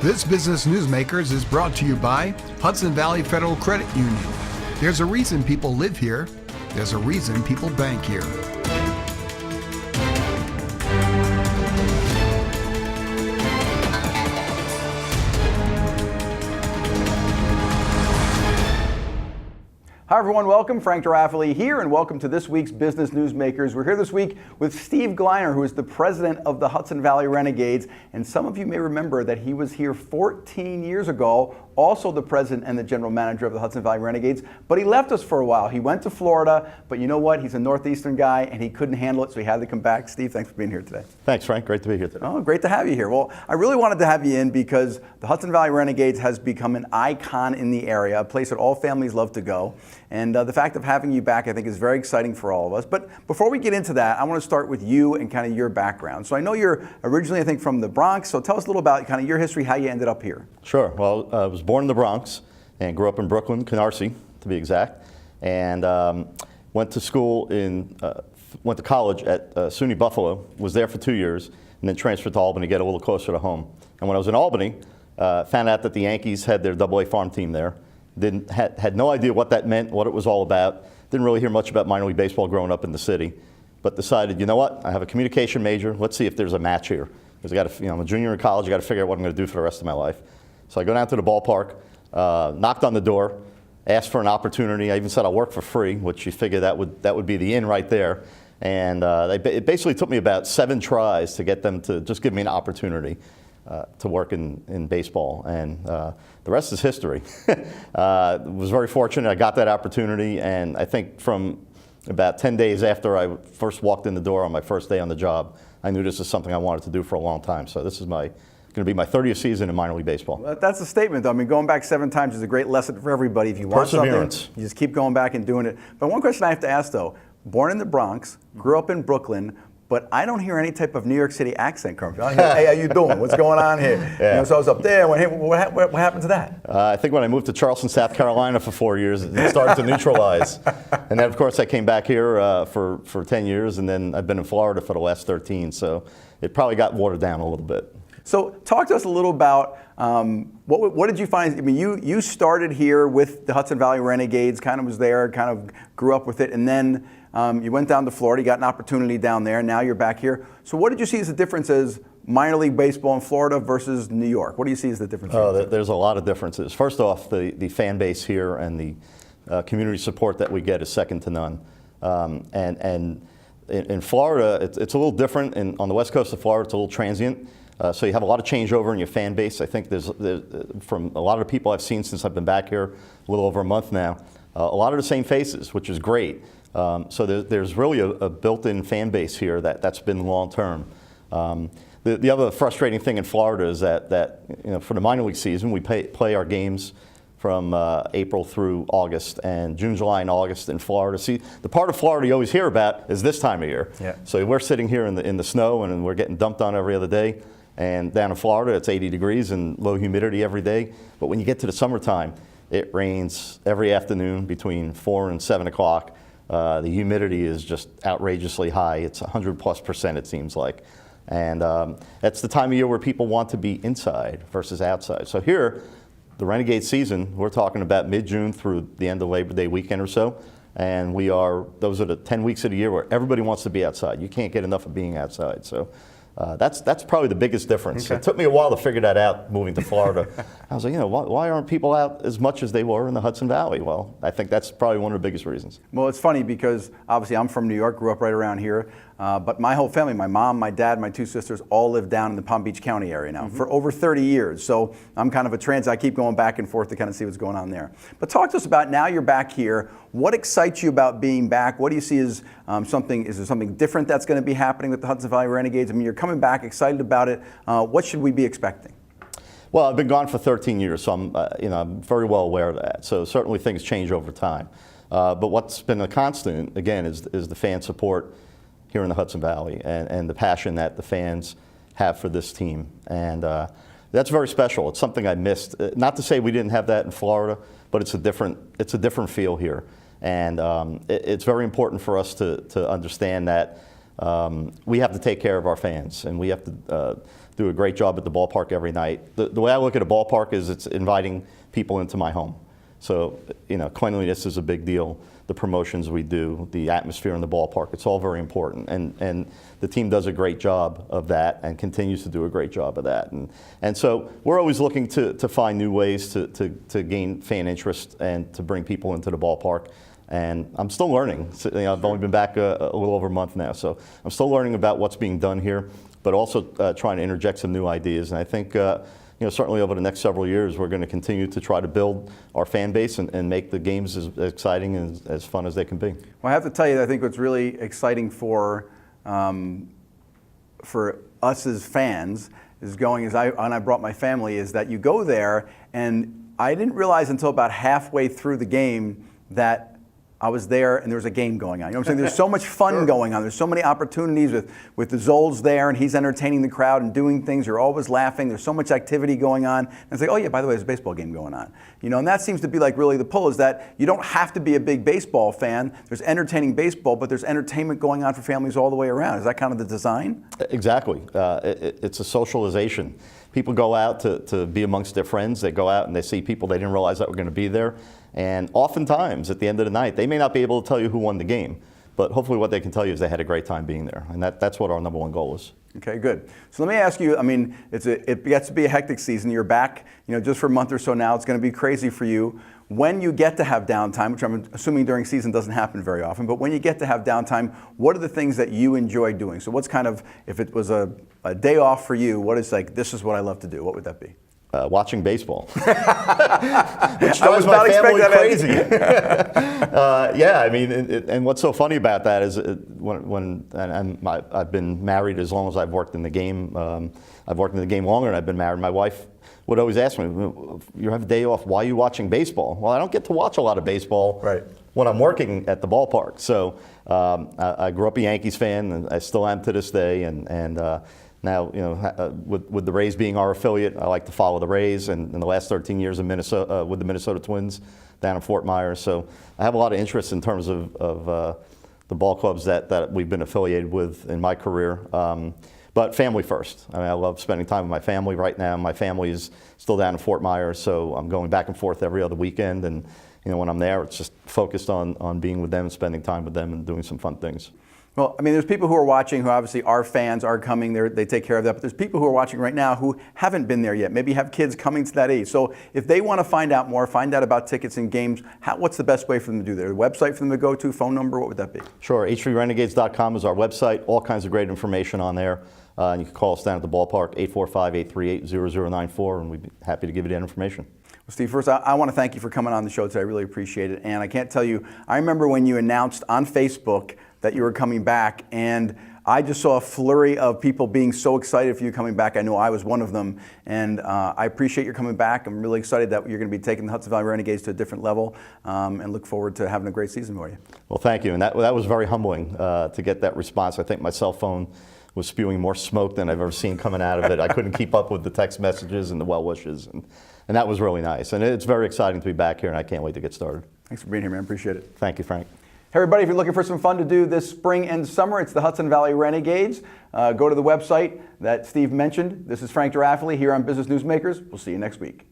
This Business Newsmakers is brought to you by Hudson Valley Federal Credit Union. There's a reason people live here. There's a reason people bank here. Hi everyone, welcome. Frank DeRaffele here, and welcome to this week's Business Newsmakers. We're here this week with Steve Gliner, who is the president of the Hudson Valley Renegades, and some of you may remember that he was here 14 years ago, also the president and the general manager of the Hudson Valley Renegades, but he left us for a while. He went to Florida, but you know what? He's a Northeastern guy, and he couldn't handle it, so he had to come back. Steve, thanks for being here today. Thanks, Frank. Great to be here today. Oh, great to have you here. Well, I really wanted to have you in because the Hudson Valley Renegades has become an icon in the area, a place that all families love to go. And the fact of having you back, I think, is very exciting for all of us. But before we get into that, I want to start with you and kind of your background. So I know you're originally, I think, from the Bronx. So tell us a little about kind of your history, how you ended up here. Sure. Well, I was born in the Bronx and grew up in Brooklyn, Canarsie, to be exact. And went to school went to college at SUNY Buffalo, was there for 2 years, and then transferred to Albany to get a little closer to home. And when I was in Albany, found out that the Yankees had their AA farm team there. Had no idea what that meant, what it was all about. Didn't really hear much about minor league baseball growing up in the city, but decided, you know what? I have a communication major. Let's see if there's a match here. Because I'm a junior in college. I got to figure out what I'm going to do for the rest of my life. So I go down to the ballpark, knocked on the door, asked for an opportunity. I even said I'll work for free, which you figure that would be the in right there. And it basically took me about 7 tries to get them to just give me an opportunity to work in baseball, and the rest is history. Was very fortunate. I got that opportunity, and I think from about 10 days after I first walked in the door on my first day on the job, I knew this is something I wanted to do for a long time. So this is going to be my 30th season in minor league baseball. Well, that's a statement, though. I mean, going back 7 times is a great lesson for everybody. If you want something, you just keep going back and doing it. But one question I have to ask, though: born in the Bronx, grew up in Brooklyn, but I don't hear any type of New York City accent coming from. Hey, how you doing? What's going on here? Yeah. So I was up there. What happened to that? I think when I moved to Charleston, South Carolina for 4 years, it started to neutralize. And then, of course, I came back here for 10 years, and then I've been in Florida for the last 13. So it probably got watered down a little bit. So talk to us a little about what did you find? I mean, you started here with the Hudson Valley Renegades, kind of was there, kind of grew up with it, and then you went down to Florida, you got an opportunity down there, now you're back here. So what did you see as the differences, minor league baseball in Florida versus New York? What do you see as the differences? Oh, there's a lot of differences. First off, the fan base here and the community support that we get is second to none. And in Florida, it's a little different. On the west coast of Florida, it's a little transient. So you have a lot of changeover in your fan base. I think there's from a lot of the people I've seen since I've been back here a little over a month now, a lot of the same faces, which is great. So there's really a built-in fan base here that's been long-term. The other frustrating thing in Florida is that for the minor league season, we play our games from April through August, and June, July, and August in Florida. See, the part of Florida you always hear about is this time of year. Yeah. So we're sitting here in the snow, and we're getting dumped on every other day. And down in Florida, it's 80 degrees and low humidity every day. But when you get to the summertime, it rains every afternoon between 4 and 7 o'clock. The humidity is just outrageously high. It's 100+%, it seems like. And that's the time of year where people want to be inside versus outside. So here, the Renegade season, we're talking about mid-June through the end of Labor Day weekend or so. And those are the 10 weeks of the year where everybody wants to be outside. You can't get enough of being outside. So that's probably the biggest difference. Okay. It took me a while to figure that out moving to Florida. I was like, why aren't people out as much as they were in the Hudson Valley? Well, I think that's probably one of the biggest reasons. Well, it's funny because obviously I'm from New York, grew up right around here, but my whole family, my mom, my dad, my 2 sisters, all live down in the Palm Beach County area now for over 30 years. So I'm kind of a transit. I keep going back and forth to kind of see what's going on there. But talk to us about now you're back here. What excites you about being back? What do you see as is there something different that's going to be happening with the Hudson Valley Renegades? I mean, you're coming back, excited about it. What should we be expecting? Well, I've been gone for 13 years, so I'm very well aware of that. So certainly things change over time. But what's been a constant, again, is the fan support here in the Hudson Valley and the passion that the fans have for this team. And that's very special. It's something I missed. Not to say we didn't have that in Florida, but it's a different feel here. And it's very important for us to understand that we have to take care of our fans, and we have to do a great job at the ballpark every night. The way I look at a ballpark is it's inviting people into my home. So, cleanliness is a big deal. The promotions we do, the atmosphere in the ballpark, it's all very important. And the team does a great job of that and continues to do a great job of that. And so we're always looking to find new ways to gain fan interest and to bring people into the ballpark. And I'm still learning. So, I've only been back a little over a month now, so I'm still learning about what's being done here, but also trying to interject some new ideas. And I think certainly over the next several years, we're going to continue to try to build our fan base and make the games as exciting and as fun as they can be. Well, I have to tell you, I think what's really exciting for us as fans is when I brought my family, is that you go there, and I didn't realize until about halfway through the game that I was there and there was a game going on. You know what I'm saying? There's so much fun going on. There's so many opportunities with the Zol's there, and he's entertaining the crowd and doing things. You're always laughing. There's so much activity going on. And it's like, oh yeah, by the way, there's a baseball game going on. And that seems to be like really the pull, is that you don't have to be a big baseball fan. There's entertaining baseball, but there's entertainment going on for families all the way around. Is that kind of the design? Exactly. It's a socialization. People go out to be amongst their friends. They go out and they see people they didn't realize that were going to be there. And oftentimes, at the end of the night, they may not be able to tell you who won the game, but hopefully what they can tell you is they had a great time being there. And that's what our number one goal is. Okay, good. So let me ask you, it gets to be a hectic season. You're back, just for a month or so now. It's going to be crazy for you. When you get to have downtime, which I'm assuming during season doesn't happen very often, but when you get to have downtime, what are the things that you enjoy doing? So what's kind of, if it was a day off for you, what is this is what I love to do? What would that be? Watching baseball. Which I was my not family expecting crazy. And what's so funny about that is I've been married as long as I've worked in the game. I've worked in the game longer than I've been married. My wife would always ask me, you have a day off, why are you watching baseball? Well, I don't get to watch a lot of baseball when I'm working at the ballpark. So I grew up a Yankees fan, and I still am to this day. And now, with the Rays being our affiliate, I like to follow the Rays. And in the last 13 years in Minnesota, with the Minnesota Twins down in Fort Myers. So I have a lot of interest in terms of the ball clubs that we've been affiliated with in my career. But family first. I love spending time with my family right now. My family is still down in Fort Myers, so I'm going back and forth every other weekend. And when I'm there, it's just focused on being with them, spending time with them, and doing some fun things. Well, there's people who are watching who obviously are fans, are coming there, they take care of that, but there's people who are watching right now who haven't been there yet, maybe have kids coming to that age. So if they want to find out more, find out about tickets and games, what's the best way for them to do that? A website for them to go to, phone number, what would that be? Sure, h3renegades.com is our website, all kinds of great information on there. And you can call us down at the ballpark, 845-838-0094, and we'd be happy to give you that information. Well, Steve, first, I want to thank you for coming on the show today. I really appreciate it. And I can't tell you, I remember when you announced on Facebook that you were coming back, and I just saw a flurry of people being so excited for you coming back. I know I was one of them, and I appreciate your coming back. I'm really excited that you're going to be taking the Hudson Valley Renegades to a different level, and look forward to having a great season for you. Well, thank you, and that was very humbling to get that response. I think my cell phone was spewing more smoke than I've ever seen coming out of it. I couldn't keep up with the text messages and the well wishes, and that was really nice. And it's very exciting to be back here, and I can't wait to get started. Thanks for being here, man. Appreciate it. Thank you, Frank. Hey everybody, if you're looking for some fun to do this spring and summer, it's the Hudson Valley Renegades. Go to the website that Steve mentioned. This is Frank DeRaffele here on Business Newsmakers. We'll see you next week.